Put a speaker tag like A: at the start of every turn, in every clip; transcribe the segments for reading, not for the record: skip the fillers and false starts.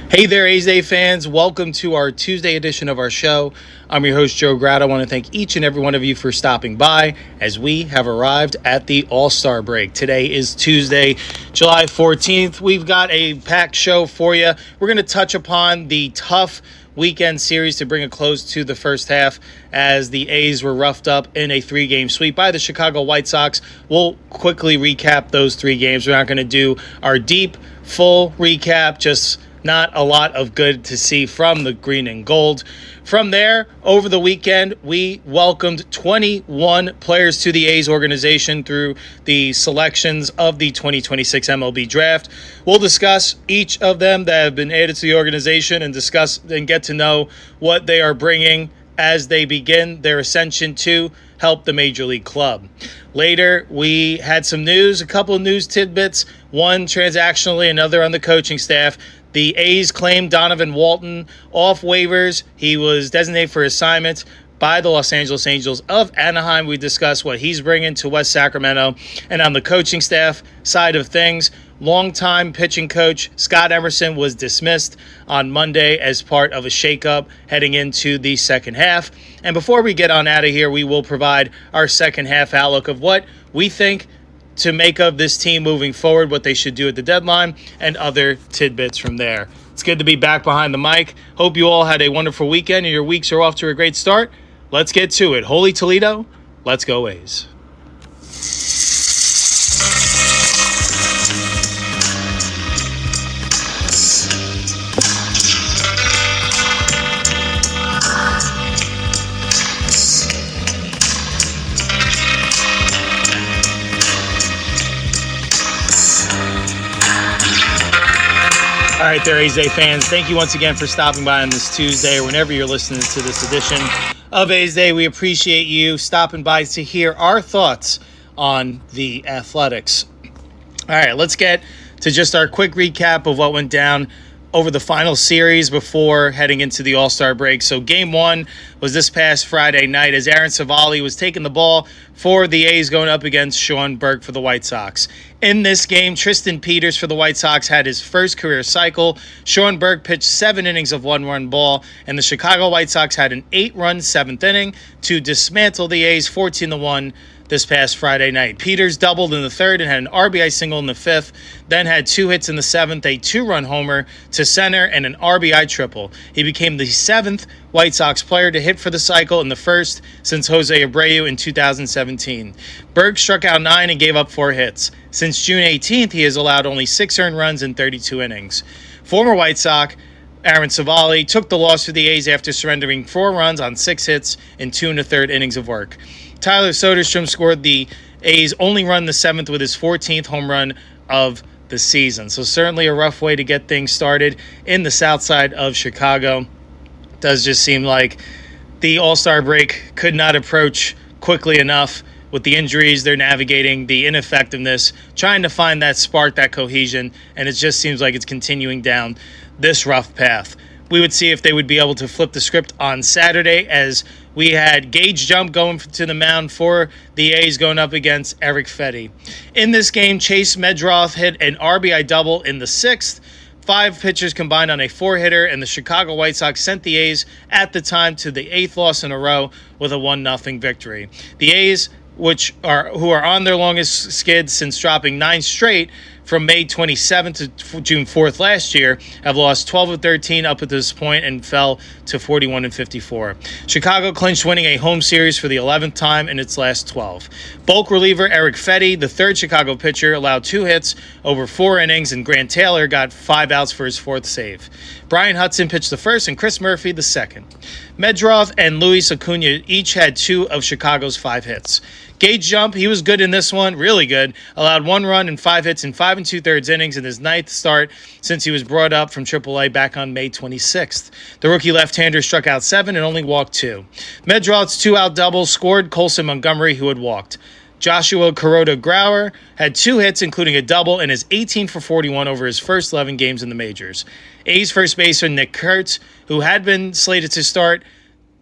A: Hey there, A's Day fans. Welcome to our Tuesday edition of our show. I'm your host, Joe Grad. I want to thank each and every one of you for stopping by as we have arrived at the All-Star break. Today is Tuesday, July 14th. We've got a packed show for you. We're going to touch upon the tough weekend series to bring a close to the first half as the A's were roughed up in a 3-game sweep by the Chicago White Sox. We'll quickly recap those 3 games. We're not going to do our deep, full recap, just not a lot of good to see from the green and gold. From there, over the weekend, we welcomed 21 players to the A's organization through the selections of the 2026 MLB Draft. We'll discuss each of them that have been added to the organization and discuss and get to know what they are bringing as they begin their ascension to help the Major League club. Later, we had some news, a couple of news tidbits, one transactionally, another on the coaching staff. The A's claimed Donovan Walton off waivers. He was designated for assignment by the Los Angeles Angels of Anaheim. We discussed what he's bringing to West Sacramento. And on the coaching staff side of things, longtime pitching coach Scott Emerson was dismissed on Monday as part of a shakeup heading into the second half. And before we get on out of here, we will provide our second half outlook of what we think to make of this team moving forward, what they should do at the deadline, and other tidbits from there. It's good to be back behind the mic. Hope you all had a wonderful weekend and your weeks are off to a great start. Let's get to it. Holy Toledo, let's go A's. All right there, A's Day fans. Thank you once again for stopping by on this Tuesday or whenever you're listening to this edition of A's Day. We appreciate you stopping by to hear our thoughts on the Athletics. All right, let's get to just our quick recap of what went down over the final series before heading into the All-Star break. So Game 1 was this past Friday night as Aaron Civale was taking the ball for the A's going up against Sean Burke for the White Sox. In this game, Tristan Peters for the White Sox had his first career cycle. Sean Burke pitched 7 innings of 1-run ball, and the Chicago White Sox had an 8-run 7th inning to dismantle the A's 14-1 this past Friday night. Peters doubled in the 3rd and had an RBI single in the 5th, then had 2 hits in the 7th, a 2-run homer to center, and an RBI triple. He became the 7th White Sox player to hit for the cycle in the first since Jose Abreu in 2017. Burke struck out 9 and gave up 4 hits. Since June 18th, he has allowed only 6 earned runs in 32 innings. Former White Sox Aaron Civale took the loss for the A's after surrendering 4 runs on 6 hits in 2 1/3 innings of work. Tyler Soderstrom scored the A's only run in the 7th with his 14th home run of the season. So certainly a rough way to get things started in the south side of Chicago. It does just seem like the All-Star break could not approach quickly enough with the injuries they're navigating, the ineffectiveness, trying to find that spark, that cohesion, and it just seems like it's continuing down this rough path. We would see if they would be able to flip the script on Saturday as we had Gage Jump going to the mound for the A's going up against Eric Fetty. In this game, Chase Medroth hit an RBI double in the 6th. 5 pitchers combined on a 4-hitter, and the Chicago White Sox sent the A's at the time to the 8th loss in a row with a 1-0 victory. The A's, who are on their longest skid since dropping 9 straight from May 27th to June 4th last year, have lost 12 of 13 up at this point and fell to 41-54. Chicago clinched winning a home series for the 11th time in its last 12. Bulk reliever Eric Fetty, the 3rd Chicago pitcher, allowed 2 hits over 4 innings, and Grant Taylor got 5 outs for his 4th save. Brian Hudson pitched the 1st and Chris Murphy the 2nd. Medroth and Luis Acuna each had 2 of Chicago's 5 hits. Gage Jump, he was good in this one, really good. Allowed 1 run and 5 hits in 5 2/3 innings in his 9th start since he was brought up from AAA back on May 26th. The rookie left-hander struck out 7 and only walked 2. Medroth's 2-out double scored Colson Montgomery, who had walked. Joshua Kuroda Grauer had 2 hits, including a double, and is 18 for 41 over his first 11 games in the majors. A's first baseman Nick Kurtz, who had been slated to start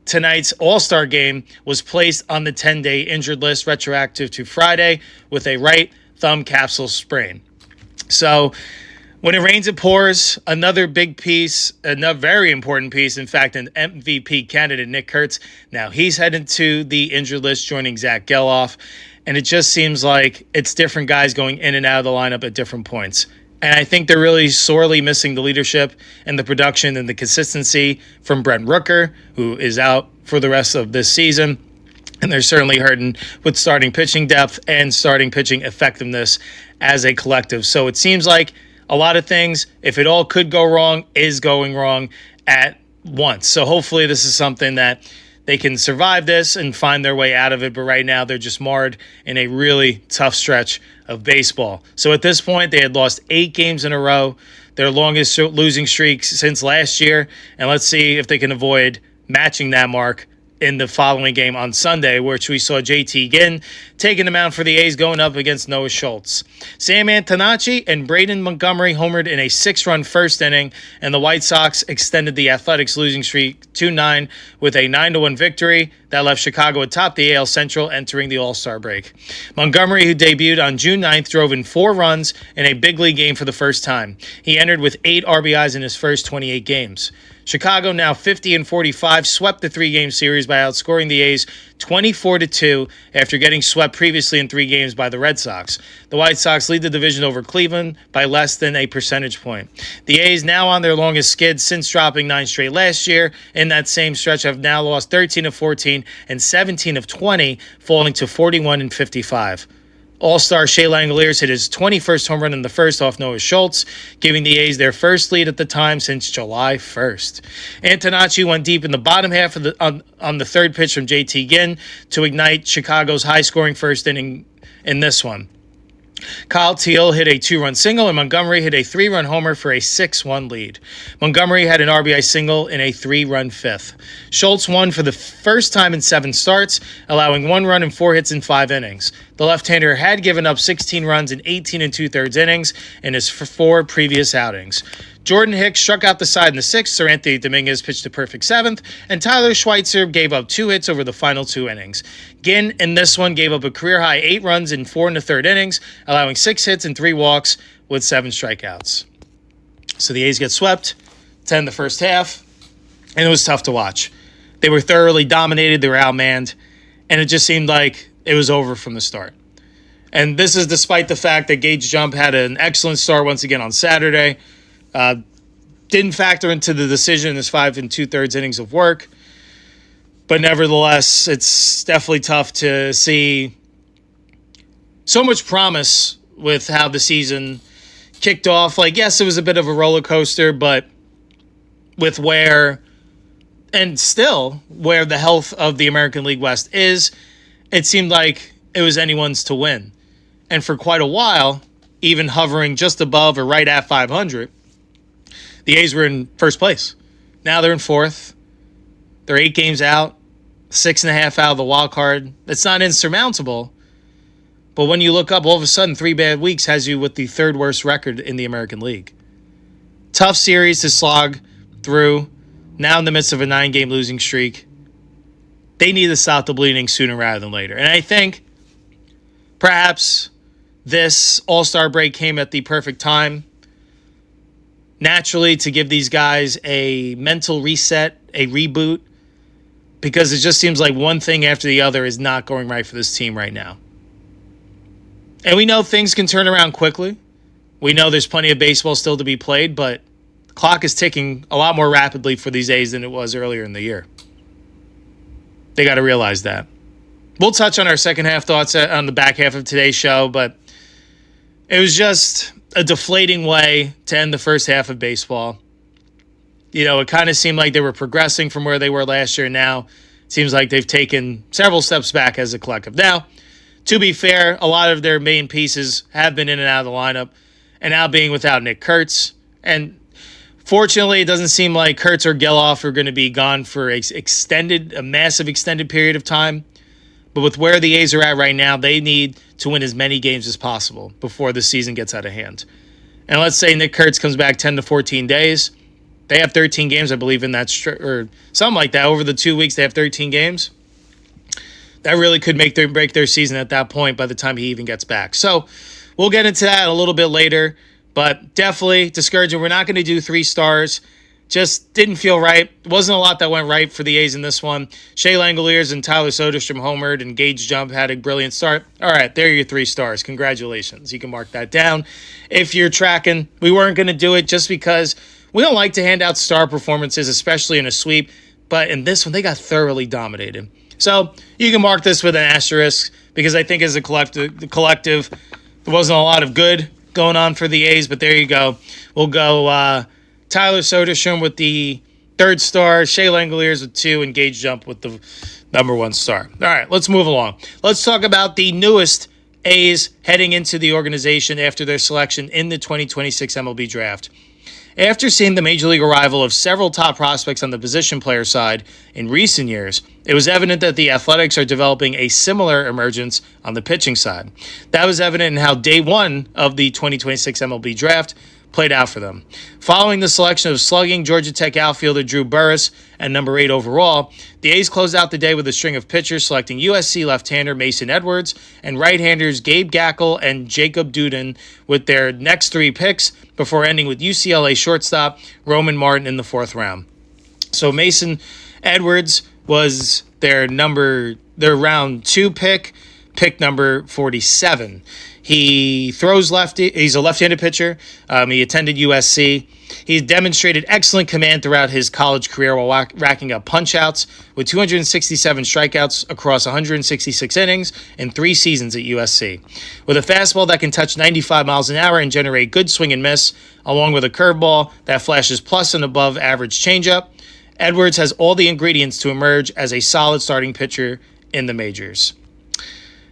A: tonight's All-Star game, was placed on the 10-day injured list retroactive to Friday with a right thumb capsule sprain. So When it rains, it pours. Another big piece, another very important piece, in fact, an MVP candidate, Nick Kurtz. Now he's headed to the injured list, joining Zach Geloff. And it just seems like it's different guys going in and out of the lineup at different points. And I think they're really sorely missing the leadership and the production and the consistency from Brent Rooker, who is out for the rest of this season. And they're certainly hurting with starting pitching depth and starting pitching effectiveness as a collective. So it seems like a lot of things, if it all could go wrong, is going wrong at once. So hopefully this is something that they can survive this and find their way out of it. But right now they're just marred in a really tough stretch of baseball. So at this point, they had lost 8 games in a row, their longest losing streak since last year. And let's see if they can avoid matching that mark in the following game on Sunday, which we saw JT Ginn taking the mound for the A's going up against Noah Schultz. Sam Antonacci and Braden Montgomery homered in a 6-run first inning, and the White Sox extended the Athletics' losing streak to 9 with a 9-1 victory that left Chicago atop the AL Central entering the All-Star break. Montgomery, who debuted on June 9th, drove in 4 runs in a big league game for the first time. He entered with 8 RBIs in his first 28 games. Chicago, now 50-45, swept the 3-game series by outscoring the A's 24-2 after getting swept previously in 3 games by the Red Sox. The White Sox lead the division over Cleveland by less than a percentage point. The A's, now on their longest skid since dropping 9 straight last year, in that same stretch have now lost 13 of 14 and 17 of 20, falling to 41-55. All-star Shea Langeliers hit his 21st home run in the first off Noah Schultz, giving the A's their first lead at the time since July 1st. Antonacci went deep in the bottom half of on the third pitch from JT Ginn to ignite Chicago's high-scoring first inning in this one. Kyle Teal hit a 2-run single, and Montgomery hit a 3-run homer for a 6-1 lead. Montgomery had an RBI single in a 3-run fifth. Schultz won for the first time in 7 starts, allowing 1 run and 4 hits in 5 innings. The left-hander had given up 16 runs in 18 2/3 innings in his 4 previous outings. Jordan Hicks struck out the side in the 6th, Sir Anthony Dominguez pitched a perfect 7th, and Tyler Schweitzer gave up 2 hits over the final 2 innings. Ginn in this one gave up a career-high 8 runs in 4 1/3 innings, allowing 6 hits and 3 walks with 7 strikeouts. So the A's get swept, 10 the first half, and it was tough to watch. They were thoroughly dominated, they were outmanned, and it just seemed like it was over from the start. And this is despite the fact that Gage Jump had an excellent start once again on Saturday. Didn't factor into the decision in his 5 2/3 innings of work. But nevertheless, it's definitely tough to see so much promise with how the season kicked off. Like, yes, it was a bit of a roller coaster, but with where, and still where the health of the American League West is, it seemed like it was anyone's to win. And for quite a while, even hovering just above or right at 500, the A's were in first place. Now they're in 4th. They're 8 games out, 6.5 out of the wild card. It's not insurmountable, but when you look up, all of a sudden, 3 bad weeks has you with the 3rd worst record in the American League. Tough series to slog through. Now in the midst of a 9-game losing streak, they need to stop the bleeding sooner rather than later. And I think perhaps this All-Star break came at the perfect time, naturally, to give these guys a mental reset, a reboot, because it just seems like one thing after the other is not going right for this team right now. And we know things can turn around quickly. We know there's plenty of baseball still to be played, but the clock is ticking a lot more rapidly for these A's than it was earlier in the year. They got to realize that. We'll touch on our second half thoughts on the back half of today's show, but it was just a deflating way to end the first half of baseball. You know, it kind of seemed like they were progressing from where they were last year. Now it seems like they've taken several steps back as a collective. Now, to be fair, a lot of their main pieces have been in and out of the lineup, and now being without Nick Kurtz. And fortunately, it doesn't seem like Kurtz or Geloff are going to be gone for a massive extended period of time. But with where the A's are at right now, they need to win as many games as possible before the season gets out of hand. And let's say Nick Kurtz comes back 10 to 14 days. They have 13 games, I believe, in that or something like that. Over the 2 weeks, they have 13 games. That really could break their season at that point by the time he even gets back. So we'll get into that a little bit later. But definitely discouraging. We're not going to do 3 stars. Just didn't feel right. Wasn't a lot that went right for the A's in this one. Shea Langeliers and Tyler Soderstrom homered, and Gage Jump had a brilliant start. All right, there are your 3 stars. Congratulations. You can mark that down. If you're tracking, we weren't going to do it just because we don't like to hand out star performances, especially in a sweep. But in this one, they got thoroughly dominated. So you can mark this with an asterisk because I think as a collective, there wasn't a lot of good going on for the A's. But there you go. We'll go Tyler Soderstrom with the 3rd star, Shea Langeliers with 2, and Gage Jump with the number 1 star. All right, let's move along. Let's talk about the newest A's heading into the organization after their selection in the 2026 MLB Draft. After seeing the Major League arrival of several top prospects on the position player side in recent years, it was evident that the Athletics are developing a similar emergence on the pitching side. That was evident in how day 1 of the 2026 MLB Draft played out for them. Following the selection of slugging Georgia Tech outfielder Drew Burress and number 8 overall, the A's closed out the day with a string of pitchers selecting USC left-hander Mason Edwards and right-handers Gabe Gackel and Jacob Duden with their next 3 picks before ending with UCLA shortstop Roman Martin in the 4th round. So Mason Edwards was their round 2 pick number 47. He throws lefty. He's a left-handed pitcher. He attended USC. He demonstrated excellent command throughout his college career while racking up punch-outs with 267 strikeouts across 166 innings in 3 seasons at USC. With a fastball that can touch 95 miles an hour and generate good swing and miss, along with a curveball that flashes plus and above average changeup, Edwards has all the ingredients to emerge as a solid starting pitcher in the majors.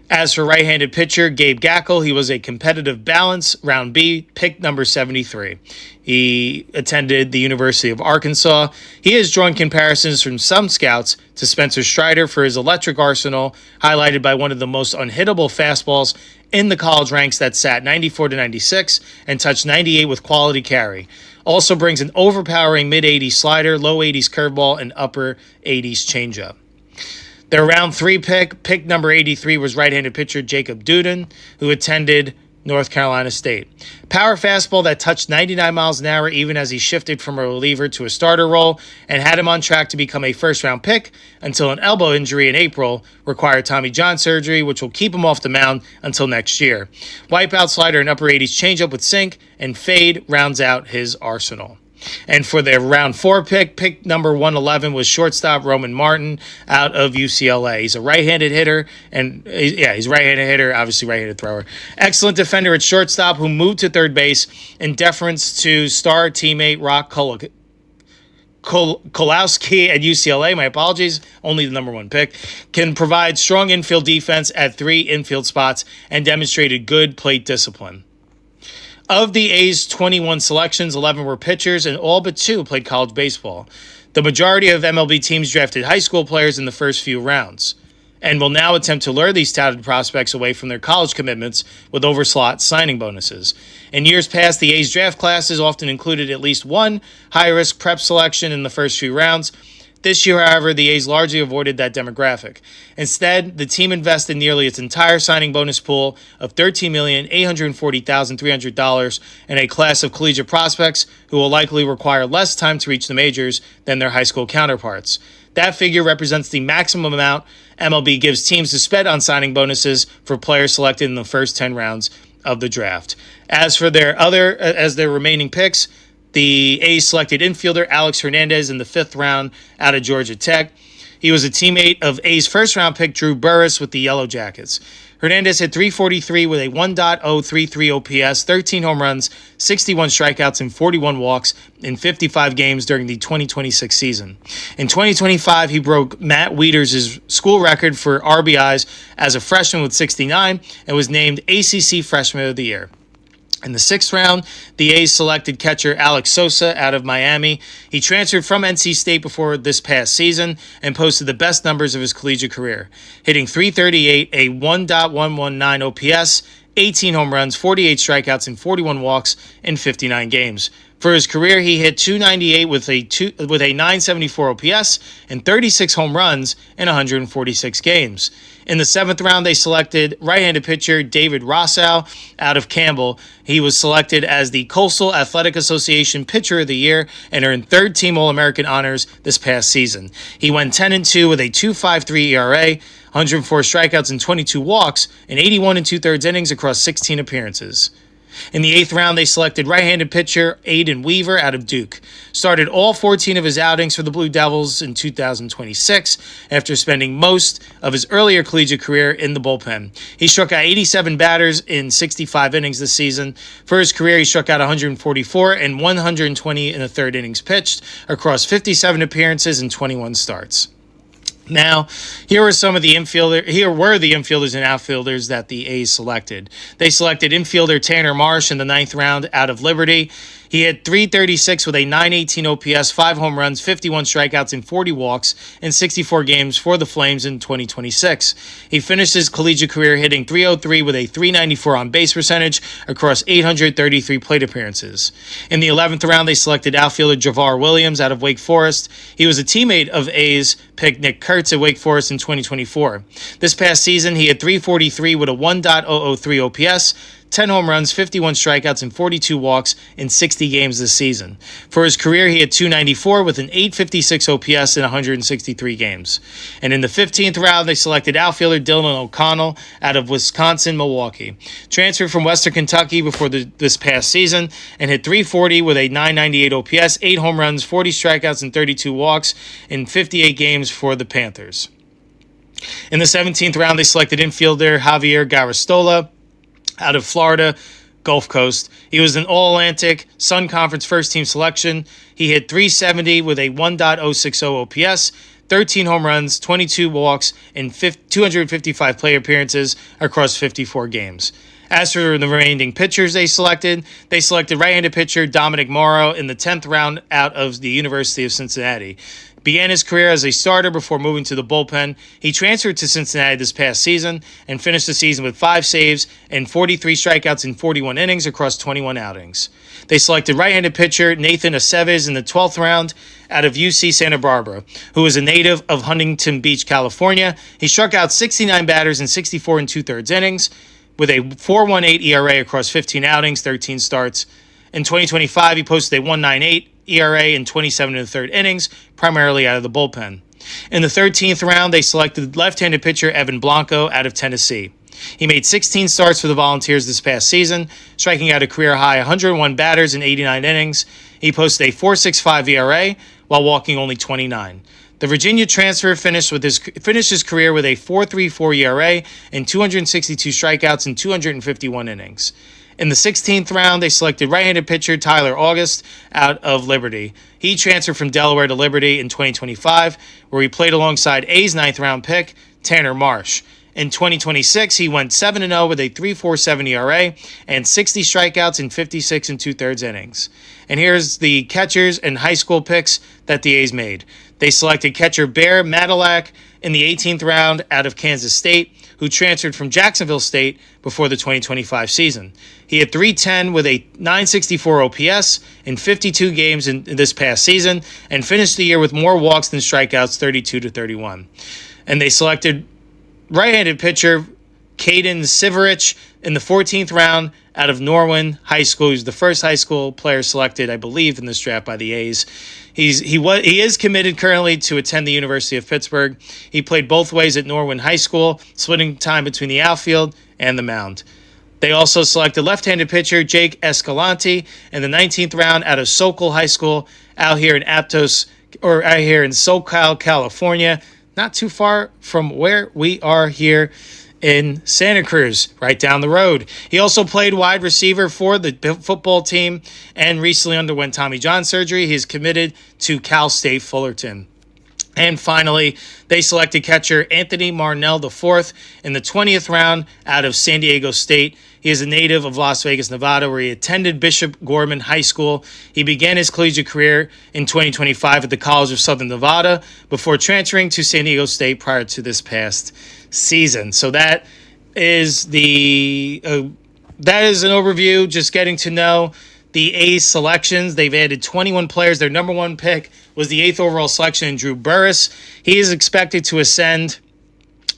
A: As for right-handed pitcher Gabe Gackel, he was a competitive balance, round B, pick number 73. He attended the University of Arkansas. He has drawn comparisons from some scouts to Spencer Strider for his electric arsenal, highlighted by one of the most unhittable fastballs in the college ranks that sat 94 to 96 and touched 98 with quality carry. Also brings an overpowering mid-80s slider, low 80s curveball, and upper 80s changeup. Their round 3 pick number 83, was right-handed pitcher Jacob Duden, who attended North Carolina State. Power fastball that touched 99 miles an hour even as he shifted from a reliever to a starter role and had him on track to become a first-round pick until an elbow injury in April required Tommy John surgery, which will keep him off the mound until next year. Wipeout slider and upper 80s changeup with sink and fade rounds out his arsenal. And for their round 4 pick number 111 was shortstop Roman Martin out of UCLA. He's a right-handed hitter, he's a right-handed hitter, obviously right-handed thrower. Excellent defender at shortstop who moved to third base in deference to star teammate Rock Kolowski at UCLA, my apologies, only the number 1 pick, can provide strong infield defense at 3 infield spots and demonstrated good plate discipline. Of the A's 21 selections, 11 were pitchers, and all but 2 played college baseball. The majority of MLB teams drafted high school players in the first few rounds, and will now attempt to lure these touted prospects away from their college commitments with overslot signing bonuses. In years past, the A's draft classes often included at least 1 high-risk prep selection in the first few rounds. This year, however, the A's largely avoided that demographic. Instead, the team invested nearly its entire signing bonus pool of $13,840,300 in a class of collegiate prospects who will likely require less time to reach the majors than their high school counterparts. That figure represents the maximum amount MLB gives teams to spend on signing bonuses for players selected in the first 10 rounds of the draft. As for their remaining picks, the A's selected infielder Alex Hernandez in the 5th round out of Georgia Tech. He was a teammate of A's first-round pick Drew Burress with the Yellow Jackets. Hernandez hit .343 with a 1.033 OPS, 13 home runs, 61 strikeouts, and 41 walks in 55 games during the 2026 season. In 2025, he broke Matt Wieters' school record for RBIs as a freshman with 69 and was named ACC Freshman of the Year. In the 6th round, the A's selected catcher Alex Sosa out of Miami. He transferred from NC State before this past season and posted the best numbers of his collegiate career, hitting .338, a 1.119 OPS, 18 home runs, 48 strikeouts, and 41 walks in 59 games. For his career, he hit .298 with a .974 OPS and 36 home runs in 146 games. In the seventh round, they selected right-handed pitcher David Rossow out of Campbell. He was selected as the Coastal Athletic Association Pitcher of the Year and earned third-team All-American honors this past season. He went 10-2 with a 2.53 ERA, 104 strikeouts and 22 walks, and 81 2/3 innings across 16 appearances. In the eighth round, they selected right-handed pitcher Aiden Weaver out of Duke. Started all 14 of his outings for the Blue Devils in 2026 after spending most of his earlier collegiate career in the bullpen. He struck out 87 batters in 65 innings this season. For his career, he struck out 144 and 120 in the third innings pitched across 57 appearances and 21 starts. Now, here were the infielders and outfielders that the A's selected. They selected infielder Tanner Marsh in the ninth round out of Liberty. He hit .336 with a .918 OPS, 5 home runs, 51 strikeouts, and 40 walks in 64 games for the Flames in 2026. He finished his collegiate career hitting .303 with a .394 on-base percentage across 833 plate appearances. In the 11th round, they selected outfielder Javar Williams out of Wake Forest. He was a teammate of A's pick Nick Kurtz at Wake Forest in 2024. This past season, he had .343 with a .103 OPS, 10 home runs, 51 strikeouts, and 42 walks in 60 games this season. For his career, he had .294 with an .856 OPS in 163 games. And in the 15th round, they selected outfielder Dylan O'Connell out of Wisconsin-Milwaukee. Transferred from Western Kentucky before this past season and hit .340 with a .998 OPS, 8 home runs, 40 strikeouts, and 32 walks in 58 games for the Panthers. In the 17th round, they selected infielder Javier Garistola out of Florida Gulf Coast. He was an All-Atlantic Sun Conference first-team selection. He hit .370 with a 1.060 OPS, 13 home runs, 22 walks, and 255 plate appearances across 54 games. As for the remaining pitchers they selected right-handed pitcher Dominic Morrow in the 10th round out of the University of Cincinnati. Began his career as a starter before moving to the bullpen. He transferred to Cincinnati this past season and finished the season with 5 saves and 43 strikeouts in 41 innings across 21 outings. They selected right-handed pitcher Nathan Aceves in the 12th round out of UC Santa Barbara, who is a native of Huntington Beach, California. He struck out 69 batters in 64 2/3 innings with a 4.18 ERA across 15 outings, 13 starts. In 2025, he posted a 1.98 ERA in 27 1/3 innings, primarily out of the bullpen. In the 13th round, they selected left-handed pitcher Evan Blanco out of Tennessee. He made 16 starts for the Volunteers this past season, striking out a career-high 101 batters in 89 innings. He posted a 4.65 ERA while walking only 29. The Virginia transfer finished his career with a 4.34 ERA and 262 strikeouts in 251 innings. In the 16th round, they selected right-handed pitcher Tyler August out of Liberty. He transferred from Delaware to Liberty in 2025, where he played alongside A's 9th-round pick, Tanner Marsh. In 2026, he went 7-0 with a 3.47 ERA and 60 strikeouts in 56 2/3 innings. And here's the catchers and high school picks that the A's made. They selected catcher Bear Madalak in the 18th round out of Kansas State, who transferred from Jacksonville State before the 2025 season. He had .310 with a .964 OPS in 52 games in this past season and finished the year with more walks than strikeouts, 32 31. And they selected right-handed pitcher Caden Siverich in the 14th round out of Norwin High School. He's the first high school player selected, I believe, in this draft by the A's. He is committed currently to attend the University of Pittsburgh. He played both ways at Norwin High School, splitting time between the outfield and the mound. They also selected left-handed pitcher Jake Escalante in the 19th round out of Sokol High School out here in SoCal, California, not too far from where we are here in Santa Cruz, right down the road. He also played wide receiver for the football team and recently underwent Tommy John surgery. He is committed to Cal State Fullerton. And finally, they selected catcher Anthony Marnell IV in the 20th round out of San Diego State. He is a native of Las Vegas, Nevada, where he attended Bishop Gorman High School. He began his collegiate career in 2025 at the College of Southern Nevada before transferring to San Diego State prior to this past season. So that is an overview, just getting to know the A's selections. They've added 21 players. Their number one pick was the 8th overall selection in Drew Burress. He is expected to ascend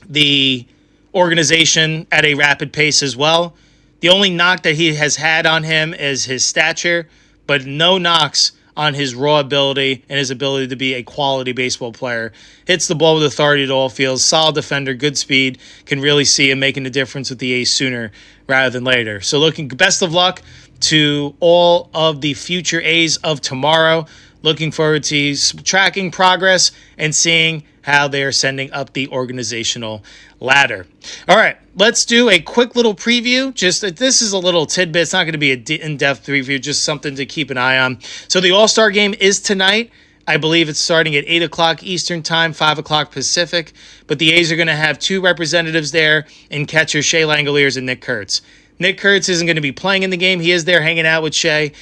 A: the organization at a rapid pace as well. The only knock that he has had on him is his stature, but no knocks on his raw ability and his ability to be a quality baseball player. Hits the ball with authority at all fields, solid defender, good speed, can really see him making a difference with the A's sooner rather than later. So best of luck to all of the future A's of tomorrow. Looking forward to tracking progress and seeing how they're sending up the organizational ladder. All right, let's do a quick little preview. This is a little tidbit. It's not going to be an in-depth preview, just something to keep an eye on. So the All-Star game is tonight. I believe it's starting at 8 o'clock Eastern time, 5 o'clock Pacific. But the A's are going to have 2 representatives there in catcher Shea Langeliers and Nick Kurtz. Nick Kurtz isn't going to be playing in the game. He is there hanging out with Shea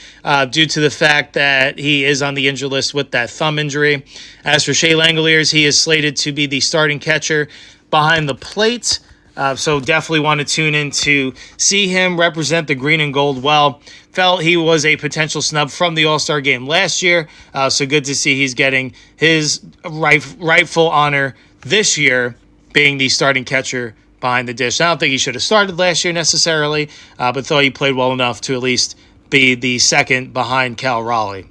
A: due to the fact that he is on the injured list with that thumb injury. As for Shea Langeliers, he is slated to be the starting catcher behind the plate. So definitely want to tune in to see him represent the green and gold well. Felt he was a potential snub from the All-Star game last year. So good to see he's getting his rightful honor this year being the starting catcher behind the dish. I don't think he should have started last year necessarily, but thought he played well enough to at least be the second behind Cal Raleigh.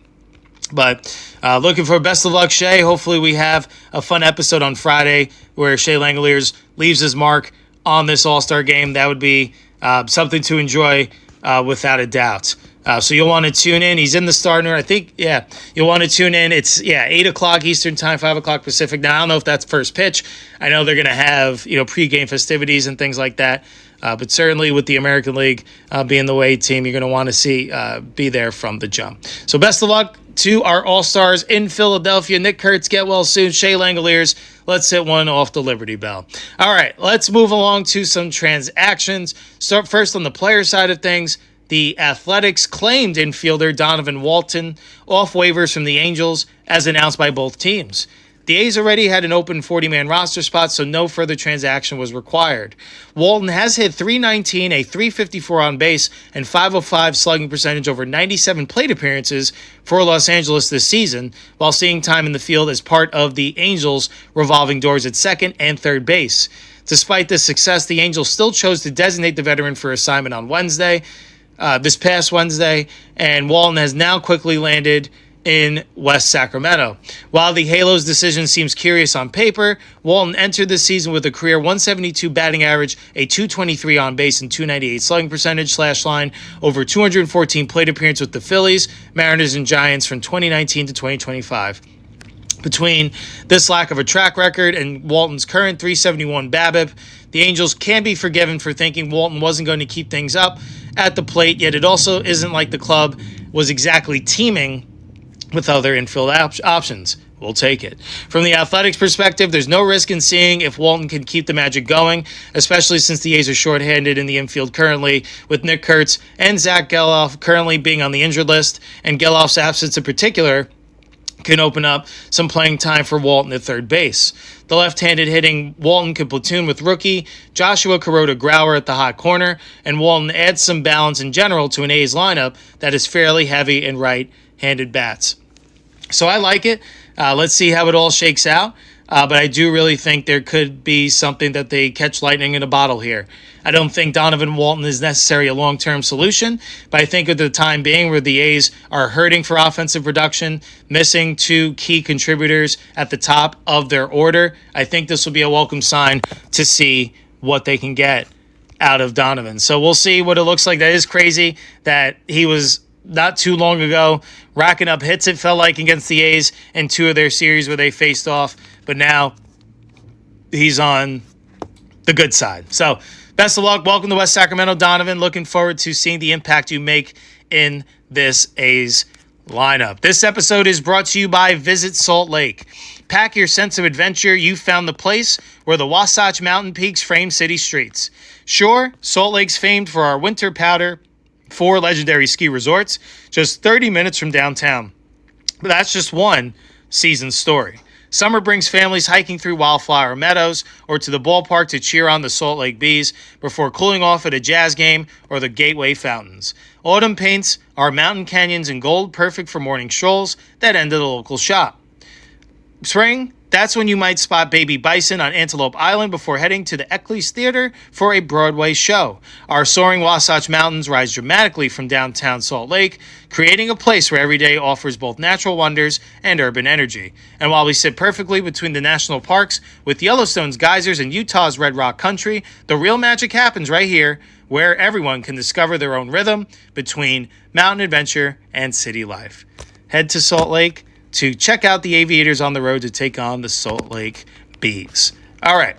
A: But looking for best of luck, Shea. Hopefully we have a fun episode on Friday where Shea Langeliers leaves his mark on this All-Star game. That would be something to enjoy without a doubt. So you'll want to tune in. He's in the starter. I think, you'll want to tune in. It's, 8 o'clock Eastern time, 5 o'clock Pacific. Now, I don't know if that's first pitch. I know they're going to have, pregame festivities and things like that. But certainly with the American League being the away team, you're going to want to see be there from the jump. So best of luck to our All-Stars in Philadelphia. Nick Kurtz, get well soon. Shea Langeliers, let's hit one off the Liberty Bell. All right, let's move along to some transactions. Start first on the player side of things. The Athletics claimed infielder Donovan Walton off waivers from the Angels, as announced by both teams. The A's already had an open 40-man roster spot, so no further transaction was required. Walton has hit .319, a .354 on base, and .505 slugging percentage over 97 plate appearances for Los Angeles this season, while seeing time in the field as part of the Angels' revolving doors at second and third base. Despite this success, the Angels still chose to designate the veteran for assignment on this past Wednesday, and Walton has now quickly landed in West Sacramento. While the Halos' decision seems curious on paper, Walton entered this season with a career .172 batting average, a .223 on base, and .298 slugging percentage /line over 214 plate appearances with the Phillies, Mariners, and Giants from 2019 to 2025. Between this lack of a track record and Walton's current .371 BABIP, the Angels can be forgiven for thinking Walton wasn't going to keep things up at the plate, yet it also isn't like the club was exactly teeming with other infield options. We'll take it. From the Athletics' perspective, there's no risk in seeing if Walton can keep the magic going, especially since the A's are shorthanded in the infield currently, with Nick Kurtz and Zach Geloff currently being on the injured list, and Geloff's absence in particular can open up some playing time for Walton at third base. The left-handed hitting Walton could platoon with rookie Joshua Kuroda-Grauer at the hot corner, and Walton adds some balance in general to an A's lineup that is fairly heavy in right-handed bats. So I like it. Let's see how it all shakes out. But I do really think there could be something that they catch lightning in a bottle here. I don't think Donovan Walton is necessarily a long-term solution, but I think at the time being where the A's are hurting for offensive production, missing 2 key contributors at the top of their order, I think this will be a welcome sign to see what they can get out of Donovan. So we'll see what it looks like. That is crazy that he was not too long ago racking up hits, it felt like, against the A's in 2 of their series where they faced off. But now he's on the good side. So best of luck. Welcome to West Sacramento, Donovan. Looking forward to seeing the impact you make in this A's lineup. This episode is brought to you by Visit Salt Lake. Pack your sense of adventure. You found the place where the Wasatch Mountain peaks frame city streets. Sure, Salt Lake's famed for our winter powder, 4 legendary ski resorts, just 30 minutes from downtown. But that's just one season story. Summer brings families hiking through Wildflower Meadows or to the ballpark to cheer on the Salt Lake Bees before cooling off at a jazz game or the Gateway Fountains. Autumn paints are mountain canyons in gold, perfect for morning strolls that end at a local shop. Spring, that's when you might spot baby bison on Antelope Island before heading to the Eccles Theater for a Broadway show. Our soaring Wasatch Mountains rise dramatically from downtown Salt Lake, creating a place where every day offers both natural wonders and urban energy. And while we sit perfectly between the national parks with Yellowstone's geysers and Utah's Red Rock Country, the real magic happens right here, where everyone can discover their own rhythm between mountain adventure and city life. Head to Salt Lake to check out the Aviators on the road to take on the Salt Lake Bees. All right,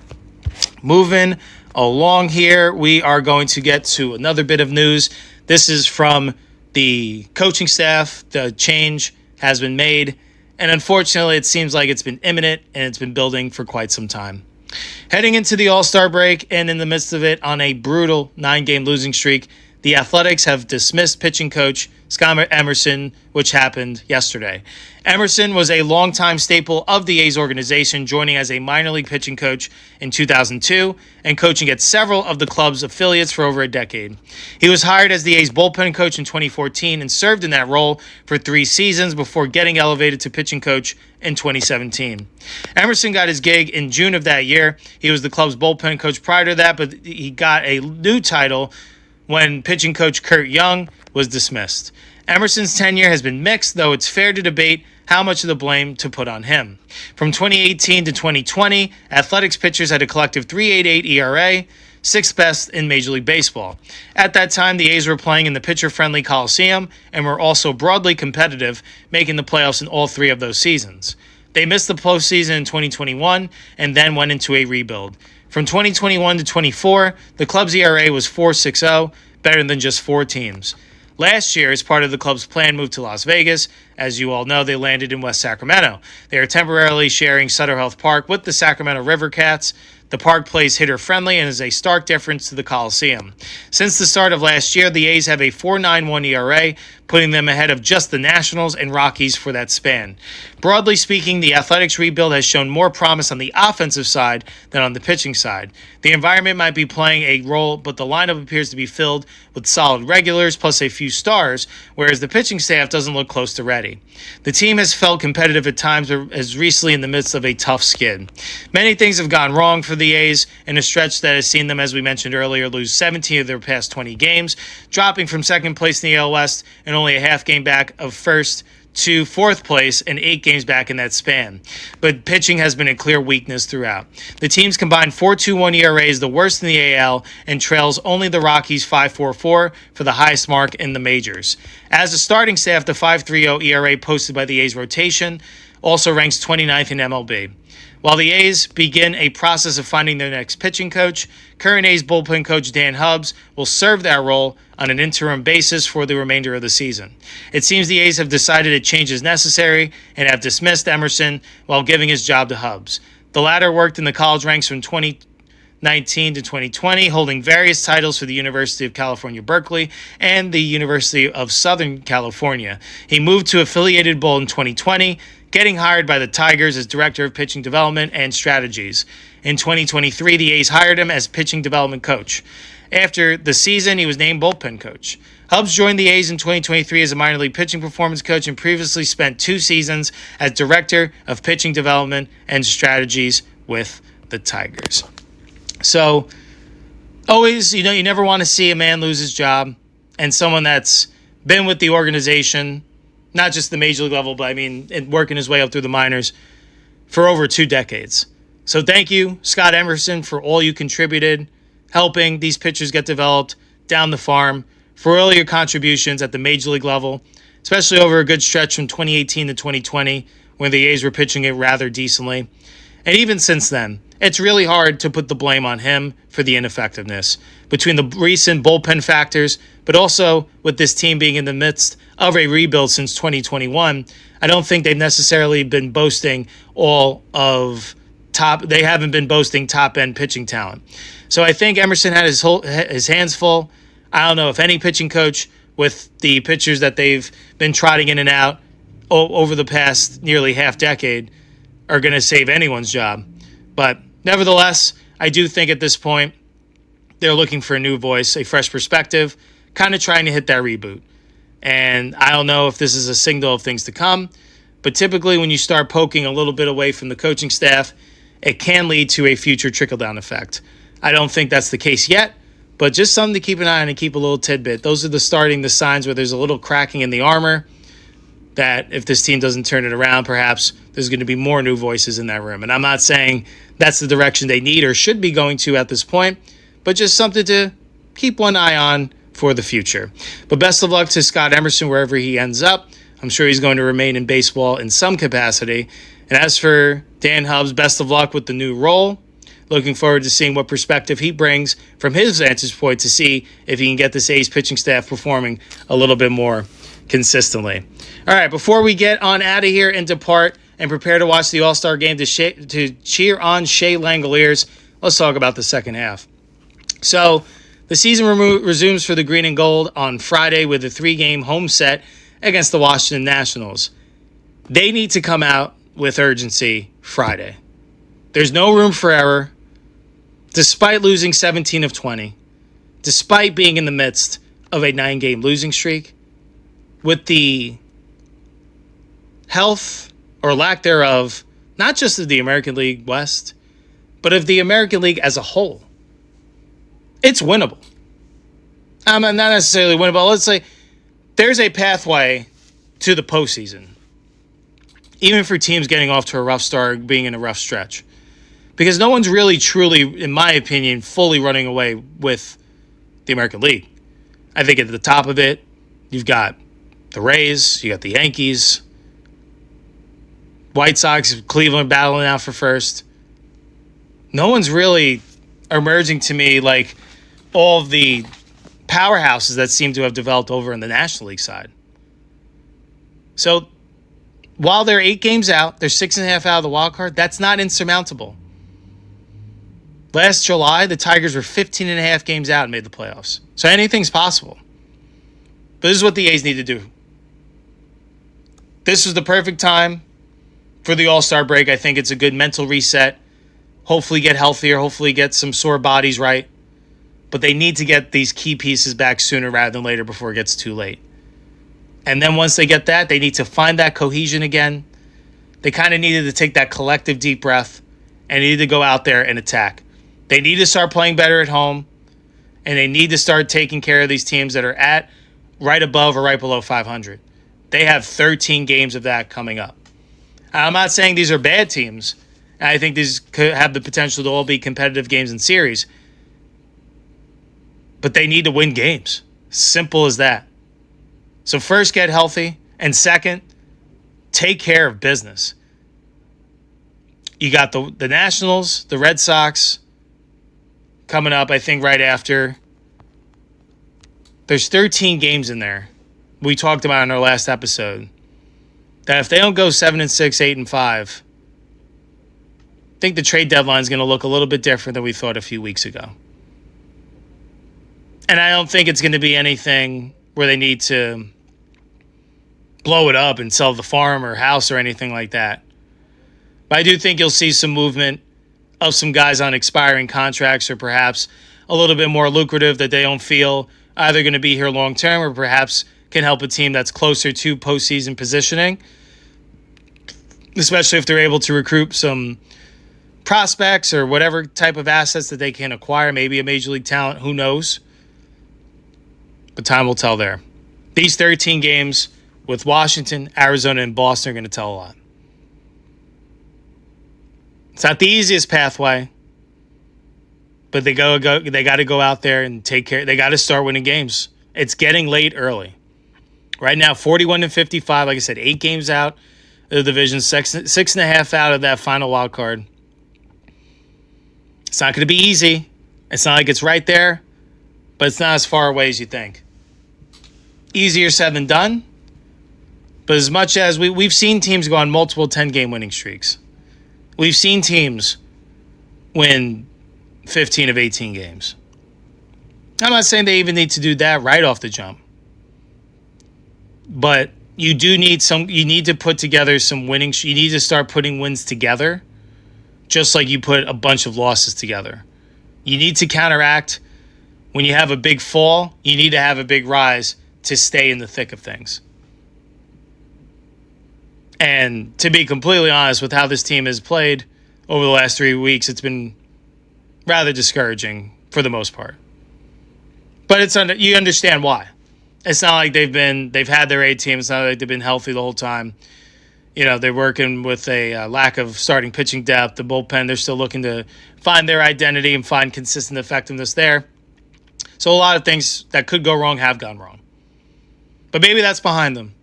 A: moving along here, we are going to get to another bit of news. This is from the coaching staff. The change has been made, and unfortunately, it seems like it's been imminent, and it's been building for quite some time. Heading into the All-Star break, and in the midst of it, on a brutal 9-game losing streak, the Athletics have dismissed pitching coach Scott Emerson, which happened yesterday. Emerson was a longtime staple of the A's organization, joining as a minor league pitching coach in 2002 and coaching at several of the club's affiliates for over a decade. He was hired as the A's bullpen coach in 2014 and served in that role for 3 seasons before getting elevated to pitching coach in 2017. Emerson got his gig in June of that year. He was the club's bullpen coach prior to that, but he got a new title when pitching coach Kurt Young was dismissed. Emerson's tenure has been mixed, though it's fair to debate how much of the blame to put on him. From 2018 to 2020, Athletics pitchers had a collective 3.88 ERA, 6th best in Major League Baseball. At that time, the A's were playing in the pitcher-friendly Coliseum and were also broadly competitive, making the playoffs in all 3 of those seasons. They missed the postseason in 2021 and then went into a rebuild. From 2021 to 24, the club's ERA was 4.60, better than just 4 teams. Last year, as part of the club's planned move to Las Vegas, as you all know, they landed in West Sacramento. They are temporarily sharing Sutter Health Park with the Sacramento River Cats. The park plays hitter-friendly and is a stark difference to the Coliseum. Since the start of last year, the A's have a 4.91 ERA, putting them ahead of just the Nationals and Rockies for that span. Broadly speaking, the Athletics rebuild has shown more promise on the offensive side than on the pitching side. The environment might be playing a role, but the lineup appears to be filled with solid regulars plus a few stars, whereas the pitching staff doesn't look close to ready. The team has felt competitive at times, but is recently in the midst of a tough skid. Many things have gone wrong for the A's in a stretch that has seen them, as we mentioned earlier, lose 17 of their past 20 games, dropping from second place in the AL West and only a half game back of first to 4th place and 8 games back in that span. But pitching has been a clear weakness throughout. The team's combined 4.21 ERA is the worst in the AL and trails only the Rockies 5.44 for the highest mark in the majors. As a starting staff, the 5.30 ERA posted by the A's rotation also ranks 29th in MLB. While the A's begin a process of finding their next pitching coach, current A's bullpen coach Dan Hubbs will serve that role on an interim basis for the remainder of the season. It seems the A's have decided a change is necessary and have dismissed Emerson while giving his job to Hubbs. The latter worked in the college ranks from 2019 to 2020, holding various titles for the University of California, Berkeley, and the University of Southern California. He moved to Affiliated Bowl in 2020, getting hired by the Tigers as Director of Pitching Development and Strategies. In 2023, the A's hired him as Pitching Development Coach. After the season, he was named Bullpen Coach. Hubbs joined the A's in 2023 as a minor league pitching performance coach and previously spent 2 seasons as Director of Pitching Development and Strategies with the Tigers. So, always, you never want to see a man lose his job, and someone that's been with the organization, not just the major league level, but working his way up through the minors for over 2 decades. So thank you, Scott Emerson, for all you contributed, helping these pitchers get developed down the farm, for all your contributions at the major league level, especially over a good stretch from 2018 to 2020, when the A's were pitching it rather decently. And even since then, it's really hard to put the blame on him for the ineffectiveness. Between the recent bullpen factors, but also with this team being in the midst of a rebuild since 2021, I don't think they've necessarily been boasting they haven't been boasting top-end pitching talent. So I think Emerson had his hands full. I don't know if any pitching coach with the pitchers that they've been trotting in and out over the past nearly half decade are going to save anyone's job. But nevertheless, I do think at this point they're looking for a new voice, a fresh perspective, kind of trying to hit that reboot. And I don't know if this is a signal of things to come, but typically when you start poking a little bit away from the coaching staff, it can lead to a future trickle-down effect. I don't think that's the case yet, but just something to keep an eye on and keep a little tidbit. Those are the signs where there's a little cracking in the armor, that if this team doesn't turn it around, perhaps there's going to be more new voices in that room. And I'm not saying that's the direction they need or should be going to at this point, but just something to keep one eye on for the future. But best of luck to Scott Emerson wherever he ends up. I'm sure he's going to remain in baseball in some capacity. And as for Dan Hubbs, best of luck with the new role. Looking forward to seeing what perspective he brings from his vantage point to see if he can get this A's pitching staff performing a little bit more consistently. All right, before we get on out of here and depart and prepare to watch the All-Star game to cheer on Shea Langeliers, let's talk about the second half. So the season resumes for the Green and Gold on Friday with a 3-game home set against the Washington Nationals. They need to come out with urgency Friday. There's no room for error. Despite losing 17 of 20, despite being in the midst of a 9-game losing streak, with the health or lack thereof, not just of the American League West, but of the American League as a whole, it's winnable. Not necessarily winnable. Let's say there's a pathway to the postseason, even for teams getting off to a rough start, being in a rough stretch. Because no one's really, truly, in my opinion, fully running away with the American League. I think at the top of it, you've got the Rays, you got the Yankees, White Sox, Cleveland battling out for first. No one's really emerging to me like all of the powerhouses that seem to have developed over in the National League side. So while they're 8 games out, they're 6.5 out of the wild card, that's not insurmountable. Last July, the Tigers were 15.5 games out and made the playoffs. So anything's possible. But this is what the A's need to do. This was the perfect time for the All-Star break. I think it's a good mental reset. Hopefully get healthier. Hopefully get some sore bodies right. But they need to get these key pieces back sooner rather than later before it gets too late. And then once they get that, they need to find that cohesion again. They kind of needed to take that collective deep breath and needed to go out there and attack. They need to start playing better at home, and they need to start taking care of these teams that are at right above or right below 500. They have 13 games of that coming up. I'm not saying these are bad teams. I think these could have the potential to all be competitive games and series. But they need to win games. Simple as that. So first, get healthy. And second, take care of business. You got the Nationals, the Red Sox coming up, I think, right after. There's 13 games in there we talked about in our last episode that if they don't go 7-6, 8-5, I think the trade deadline is going to look a little bit different than we thought a few weeks ago. And I don't think it's going to be anything where they need to blow it up and sell the farm or house or anything like that. But I do think you'll see some movement of some guys on expiring contracts or perhaps a little bit more lucrative that they don't feel either going to be here long term or perhaps can help a team that's closer to postseason positioning, especially if they're able to recruit some prospects or whatever type of assets that they can acquire, maybe a major league talent, who knows. But time will tell there. These 13 games with Washington, Arizona, and Boston are going to tell a lot. It's not the easiest pathway, but they got to go out there and take care. They got to start winning games. It's getting late early. Right now, 41-55. Like I said, 8 games out of the division, 6.5 out of that final wild card. It's not going to be easy. It's not like it's right there, but it's not as far away as you think. Easier said than done. But as much as we've seen teams go on multiple 10-game winning streaks. We've seen teams win 15 of 18 games. I'm not saying they even need to do that right off the jump. But you need to put together some winning. You need to start putting wins together, just like you put a bunch of losses together. You need to counteract when you have a big fall, you need to have a big rise to stay in the thick of things. And to be completely honest with how this team has played over the last 3 weeks, it's been rather discouraging for the most part. But you understand why. It's not like they've had their A team. It's not like they've been healthy the whole time. They're working with a lack of starting pitching depth. The bullpen, they're still looking to find their identity and find consistent effectiveness there. So a lot of things that could go wrong have gone wrong. But maybe that's behind them.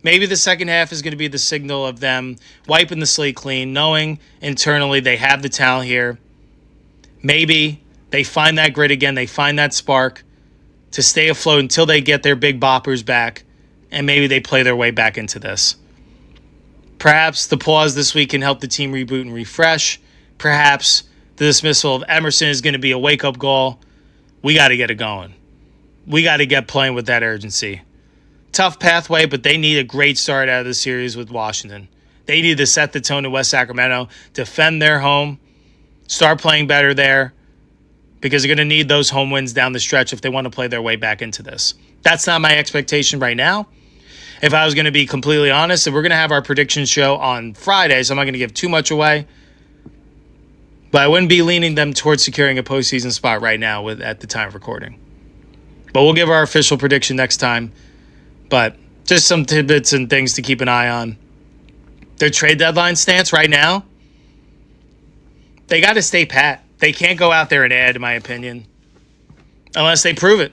A: Maybe the second half is going to be the signal of them wiping the slate clean, knowing internally they have the talent here. Maybe they find that grit again. They find that spark to stay afloat until they get their big boppers back, and maybe they play their way back into this. Perhaps the pause this week can help the team reboot and refresh. Perhaps the dismissal of Emerson is going to be a wake-up call. We got to get it going. We got to get playing with that urgency. Tough pathway, but they need a great start out of the series with Washington. They need to set the tone in West Sacramento, defend their home, start playing better there, because they're going to need those home wins down the stretch if they want to play their way back into this. That's not my expectation right now. If I was going to be completely honest, and we're going to have our prediction show on Friday, so I'm not going to give too much away. But I wouldn't be leaning them towards securing a postseason spot right now at the time of recording. But we'll give our official prediction next time. But just some tidbits and things to keep an eye on. Their trade deadline stance right now, they got to stay pat. They can't go out there and add, in my opinion, unless they prove it.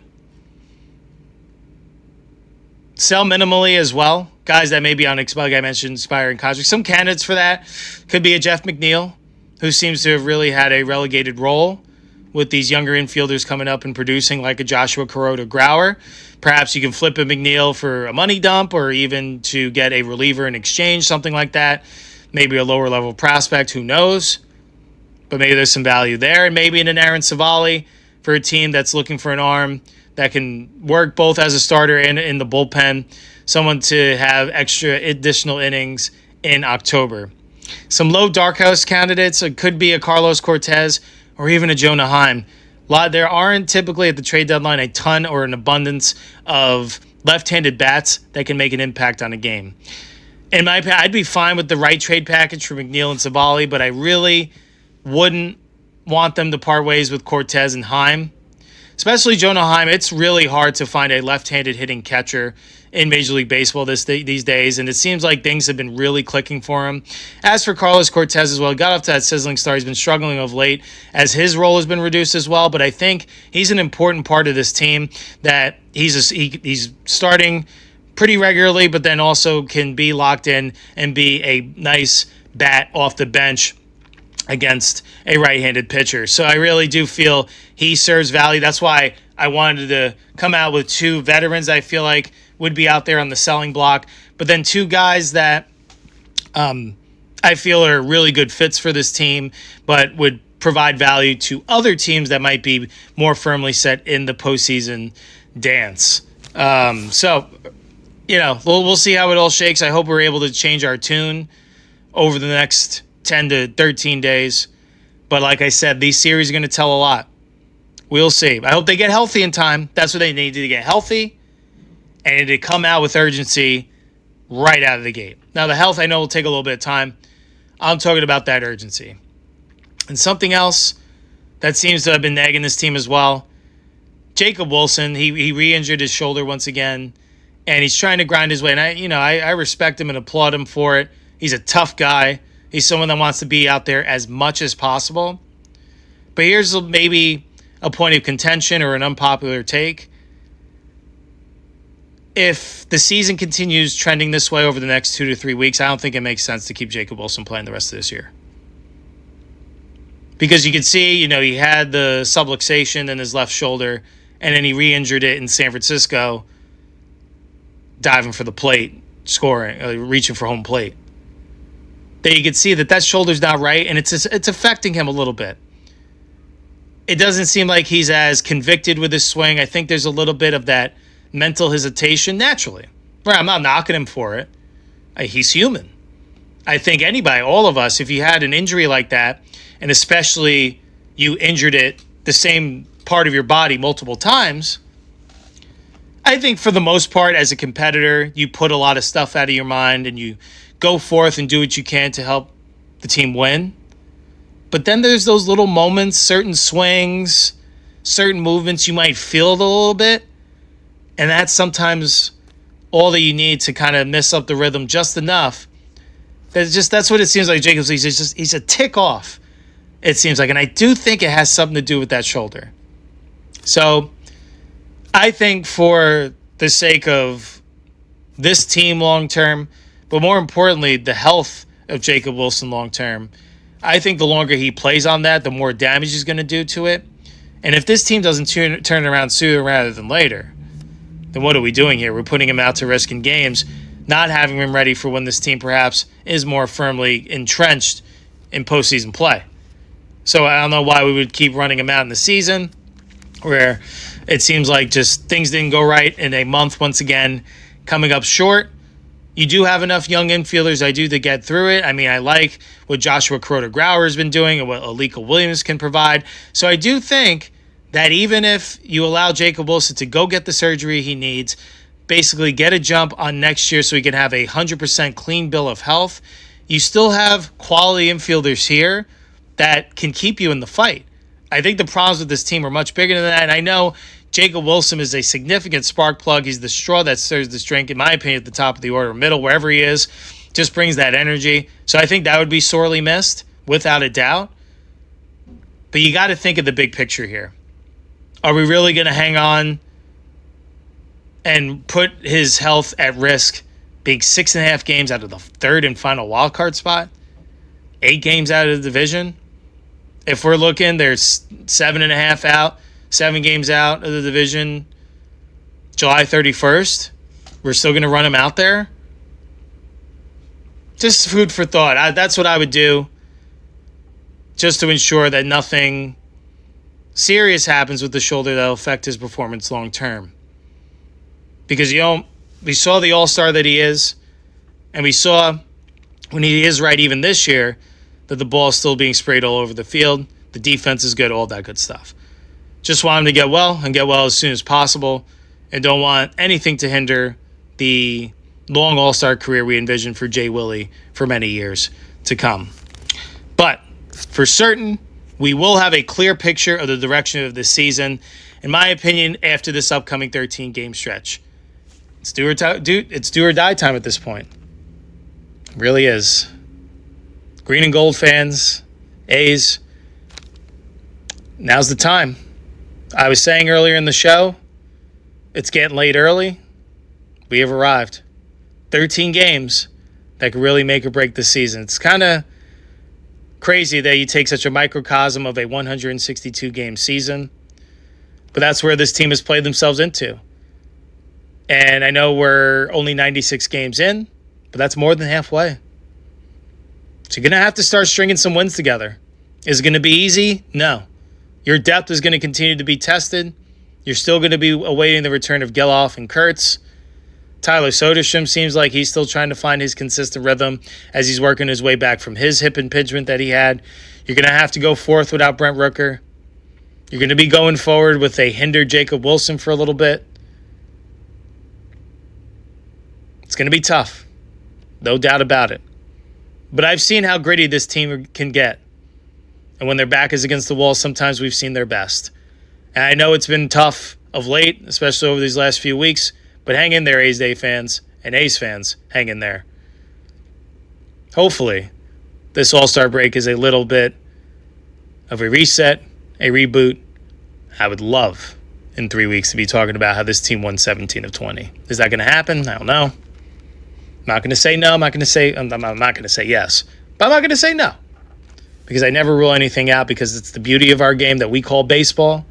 A: Sell minimally as well. Guys that may be on, like I mentioned, expiring contracts. Some candidates for that could be a Jeff McNeil, who seems to have really had a relegated role with these younger infielders coming up and producing, like a Joshua Kuroda Grauer. Perhaps you can flip a McNeil for a money dump, or even to get a reliever in exchange, something like that. Maybe a lower level prospect, who knows? But maybe there's some value there. And maybe an Aaron Savali for a team that's looking for an arm that can work both as a starter and in the bullpen. Someone to have extra additional innings in October. Some low dark horse candidates. It could be a Carlos Cortez or even a Jonah Heim. There aren't typically at the trade deadline a ton or an abundance of left-handed bats that can make an impact on a game. In my opinion, I'd be fine with the right trade package for McNeil and Savali, but I really wouldn't want them to part ways with Cortez and Heim. Especially Jonah Heim. It's really hard to find a left-handed hitting catcher in Major League Baseball these days, and it seems like things have been really clicking for him. As for Carlos Cortez as well, he got off to that sizzling start. He's been struggling of late as his role has been reduced as well, but I think he's an important part of this team, that he's starting pretty regularly, but then also can be locked in and be a nice bat off the bench against a right-handed pitcher. So I really do feel he serves value. That's why I wanted to come out with two veterans I feel like would be out there on the selling block, but then two guys that I feel are really good fits for this team, but would provide value to other teams that might be more firmly set in the postseason dance. So, we'll see how it all shakes. I hope we're able to change our tune over the next 10 to 13 days. But like I said, these series are going to tell a lot. We'll see. I hope they get healthy in time. That's what they need, to get healthy and to come out with urgency right out of the gate. Now, the health I know will take a little bit of time. I'm talking about that urgency. And something else that seems to have been nagging this team as well, Jacob Wilson, he re-injured his shoulder once again, and he's trying to grind his way. And I respect him and applaud him for it. He's a tough guy. He's someone that wants to be out there as much as possible. But here's maybe a point of contention or an unpopular take. If the season continues trending this way over the next 2 to 3 weeks, I don't think it makes sense to keep Jacob Wilson playing the rest of this year. Because you can see, he had the subluxation in his left shoulder, and then he re-injured it in San Francisco, diving for the plate, scoring, reaching for home plate. That you can see that shoulder's not right, and it's affecting him a little bit. It doesn't seem like he's as convicted with his swing. I think there's a little bit of that mental hesitation naturally. Right, I'm not knocking him for it. He's human. I think anybody, all of us, if you had an injury like that, and especially you injured it the same part of your body multiple times, I think for the most part, as a competitor, you put a lot of stuff out of your mind and you go forth and do what you can to help the team win. But then there's those little moments, certain swings, certain movements you might feel it a little bit. And that's sometimes all that you need to kind of mess up the rhythm just enough. That's what it seems like Jacob's. He's a tick off, it seems like. And I do think it has something to do with that shoulder. So I think for the sake of this team long term, but more importantly, the health of Jacob Wilson long term, I think the longer he plays on that, the more damage he's going to do to it. And if this team doesn't turn around sooner rather than later, then what are we doing here? We're putting him out to risk in games, not having him ready for when this team perhaps is more firmly entrenched in postseason play. So I don't know why we would keep running him out in the season, where it seems like just things didn't go right in a month once again, coming up short. You do have enough young infielders, I do, to get through it. I mean, I like what Joshua Crowder-Grauer has been doing and what Alika Williams can provide. So I do think that even if you allow Jacob Wilson to go get the surgery he needs, basically get a jump on next year so he can have a 100% clean bill of health, you still have quality infielders here that can keep you in the fight. I think the problems with this team are much bigger than that. And I know Jacob Wilson is a significant spark plug. He's the straw that stirs this drink, in my opinion, at the top of the order, middle, wherever he is, just brings that energy. So I think that would be sorely missed, without a doubt. But you got to think of the big picture here. Are we really going to hang on and put his health at risk, being 6.5 games out of the third and final wildcard spot? 8 games out of the division? If we're looking, there's 7.5 out, 7 games out of the division, July 31st. We're still going to run him out there? Just food for thought. That's what I would do, just to ensure that nothing serious happens with the shoulder that will affect his performance long term. Because, we saw the all-star that he is, and we saw when he is right even this year that the ball is still being sprayed all over the field. The defense is good, all that good stuff. Just want him to get well and get well as soon as possible, and don't want anything to hinder the long all-star career we envision for Jay Willie for many years to come. But for certain, we will have a clear picture of the direction of this season, in my opinion, after this upcoming 13-game stretch. It's do or die time at this point. It really is. Green and gold fans, A's, now's the time. I was saying earlier in the show, it's getting late early. We have arrived. 13 games that could really make or break this season. It's kind of crazy that you take such a microcosm of a 162-game season, but that's where this team has played themselves into. And I know we're only 96 games in, but that's more than halfway. So you're going to have to start stringing some wins together. Is it going to be easy? No. Your depth is going to continue to be tested. You're still going to be awaiting the return of Geloff and Kurtz. Tyler Soderstrom seems like he's still trying to find his consistent rhythm as he's working his way back from his hip impingement that he had. You're going to have to go forth without Brent Rooker. You're going to be going forward with a hindered Jacob Wilson for a little bit. It's going to be tough. No doubt about it. But I've seen how gritty this team can get. And when their back is against the wall, sometimes we've seen their best. And I know it's been tough of late, especially over these last few weeks, but hang in there, A's Day fans and A's fans. Hang in there. Hopefully, this All-Star break is a little bit of a reset, a reboot. I would love in 3 weeks to be talking about how this team won 17 of 20. Is that going to happen? I don't know. I'm not going to say no. I'm not going to say yes. But I'm not going to say no. Because I never rule anything out, because it's the beauty of our game that we call baseball.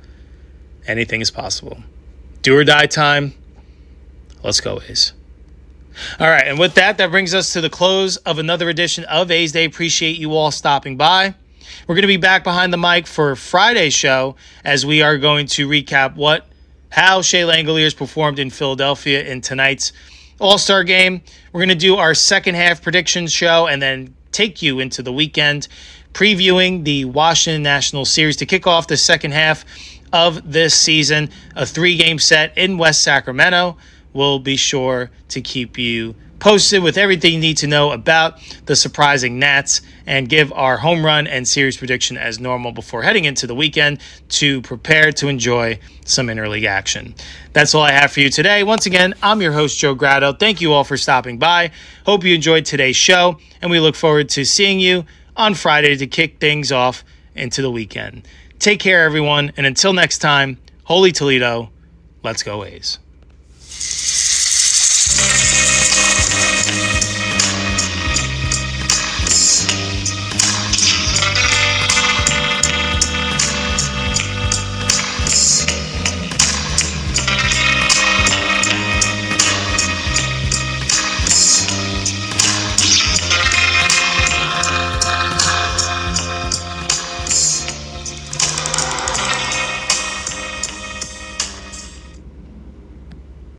A: Anything is possible. Do or die time. Let's go, A's. All right, and with that brings us to the close of another edition of A's Day. Appreciate you all stopping by. We're going to be back behind the mic for Friday's show, as we are going to recap how Shea Langeliers performed in Philadelphia in tonight's All-Star game. We're going to do our second half predictions show and then take you into the weekend previewing the Washington Nationals series to kick off the second half of this season, a 3-game set in West Sacramento. We'll be sure to keep you posted with everything you need to know about the surprising Nats and give our home run and series prediction as normal before heading into the weekend to prepare to enjoy some interleague action. That's all I have for you today. Once again, I'm your host, Joe Grado. Thank you all for stopping by. Hope you enjoyed today's show, and we look forward to seeing you on Friday to kick things off into the weekend. Take care, everyone, and until next time, Holy Toledo, let's go A's.